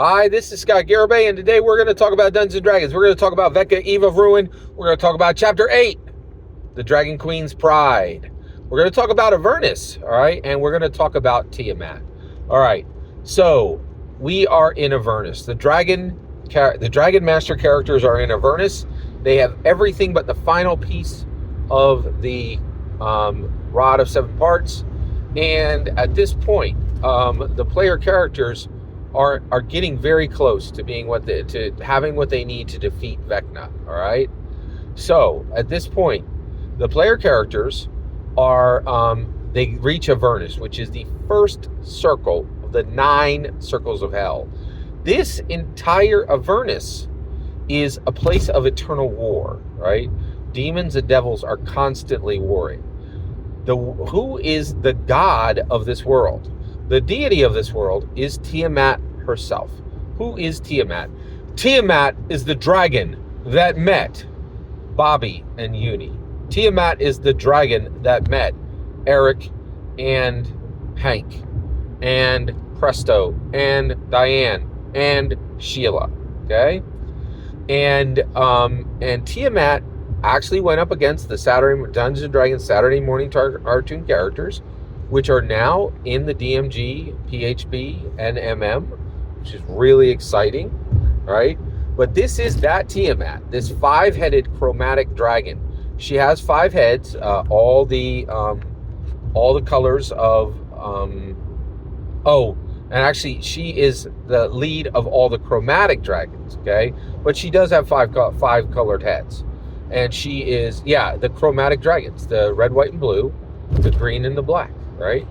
Hi, this is Scott Garibay, and today we're going to talk about Dungeons & Dragons. We're going to talk about Vecna, Eve of Ruin. We're going to talk about Chapter 8, the Dragon Queen's Pride. We're going to talk about Avernus, all right? And we're going to talk about Tiamat. All right, so we are in Avernus. The Dragon Master characters are in Avernus. They have everything but the final piece of the Rod of Seven Parts. And at this point, the player characters are getting very close to being to having what they need to defeat Vecna. All right. So at this point, the player characters are they reach Avernus, which is the first circle of the 9 circles of hell. This entire Avernus is a place of eternal war. Right? Demons and devils are constantly warring. Who is the god of this world? The deity of this world is Tiamat herself. Who is Tiamat? Tiamat is the dragon that met Bobby and Uni. Tiamat is the dragon that met Eric and Hank and Presto and Diane and Sheila. Okay? And Tiamat actually went up against the Dungeons & Dragons Saturday morning cartoon characters, which are now in the DMG, PHB, and MM, which is really exciting, right? But this is that Tiamat, this 5-headed chromatic dragon. She has 5 heads, all the colors of. And actually, she is the lead of all the chromatic dragons. Okay, but she does have 5 colored heads, and she is the chromatic dragons: the red, white, and blue, the green, and the black. Right?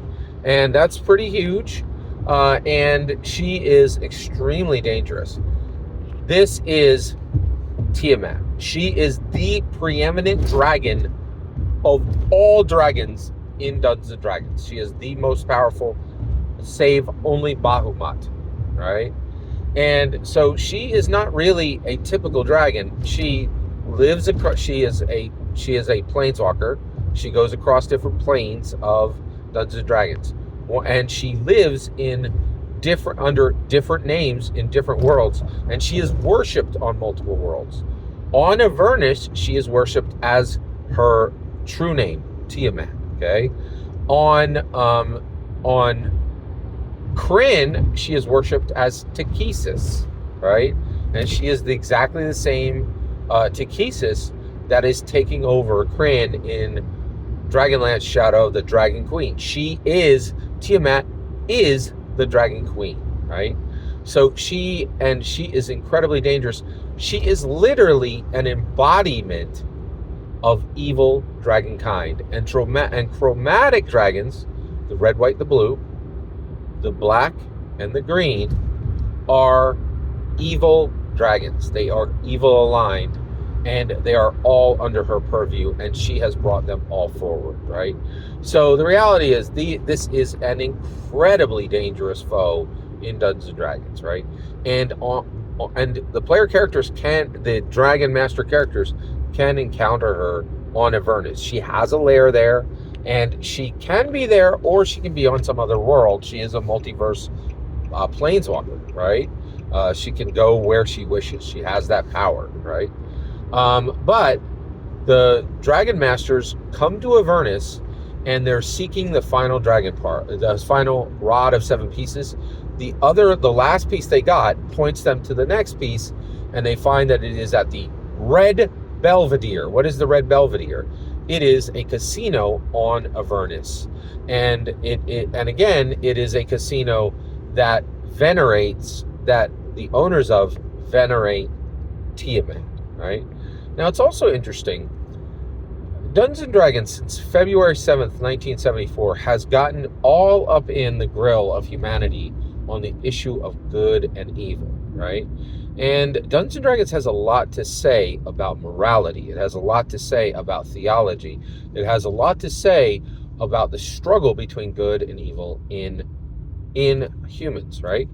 And that's pretty huge. And she is extremely dangerous. This is Tiamat. She is the preeminent dragon of all dragons in Dungeons & Dragons. She is the most powerful, save only Bahamut. Right? And so she is not really a typical dragon. She lives across. She is a planeswalker. She goes across different planes of Dungeons & Dragons, and she lives under different names in different worlds, and she is worshipped on multiple worlds. On Avernus, she is worshipped as her true name, Tiamat. Okay, on Kryn, she is worshipped as Takesis, right? And she is exactly the same Takesis that is taking over Kryn in Dragonlance Shadow of the Dragon Queen. Tiamat is the Dragon Queen, right? So she is incredibly dangerous. She is literally an embodiment of evil dragonkind. And chromatic dragons, the red, white, the blue, the black, and the green, are evil dragons. They are evil aligned, and they are all under her purview, and she has brought them all forward, right? So the reality is this is an incredibly dangerous foe in Dungeons & Dragons, right? And the player characters the Dragon Master characters can encounter her on Avernus. She has a lair there, and she can be there, or she can be on some other world. She is a multiverse planeswalker, right? She can go where she wishes. She has that power, right? But the Dragon Masters come to Avernus, and they're seeking the final dragon part, the final Rod of 7 pieces. The last piece they got points them to the next piece, and they find that it is at the Red Belvedere. What is the Red Belvedere? It is a casino on Avernus, and it is a casino that the owners of venerate Tiamat. Right? Now, it's also interesting. Dungeons & Dragons, since February 7th, 1974, has gotten all up in the grill of humanity on the issue of good and evil, right? And Dungeons & Dragons has a lot to say about morality. It has a lot to say about theology. It has a lot to say about the struggle between good and evil in humans, right?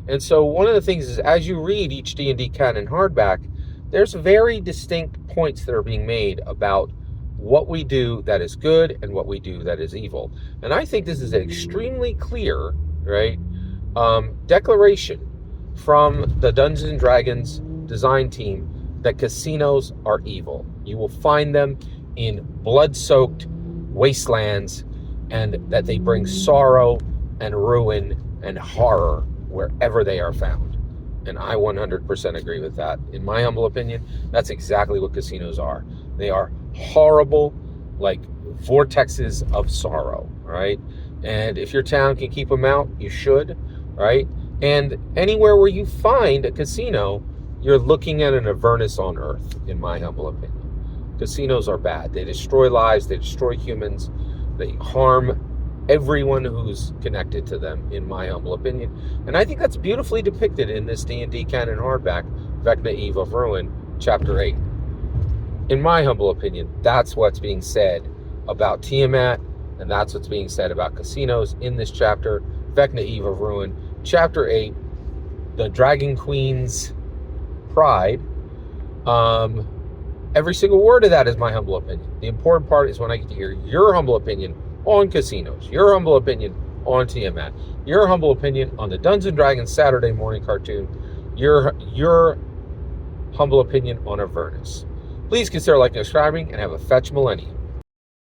And so one of the things is, as you read each D&D canon hardback, there's very distinct points that are being made about what we do that is good and what we do that is evil. And I think this is an extremely clear, right, declaration from the Dungeons and Dragons design team that casinos are evil. You will find them in blood-soaked wastelands, and that they bring sorrow and ruin and horror wherever they are found. And I 100% agree with that. In my humble opinion, that's exactly what casinos are. They are horrible, like vortexes of sorrow, right? And if your town can keep them out, you should, right? And anywhere where you find a casino, you're looking at an Avernus on Earth, in my humble opinion. Casinos are bad. They destroy lives, they destroy humans, they harm everyone who's connected to them, in my humble opinion. And I think that's beautifully depicted in this D&D canon hardback, Vecna, Eve of Ruin, Chapter 8. In my humble opinion, that's what's being said about Tiamat, and that's what's being said about casinos in this chapter, Vecna, Eve of Ruin, Chapter 8, the Dragon Queen's Pride. Every single word of that is my humble opinion. The important part is when I get to hear your humble opinion on casinos, your humble opinion on Tiamat, your humble opinion on the Dungeons and Dragons Saturday morning cartoon, your humble opinion on Avernus. Please consider liking and subscribing, and have a fetch millennium.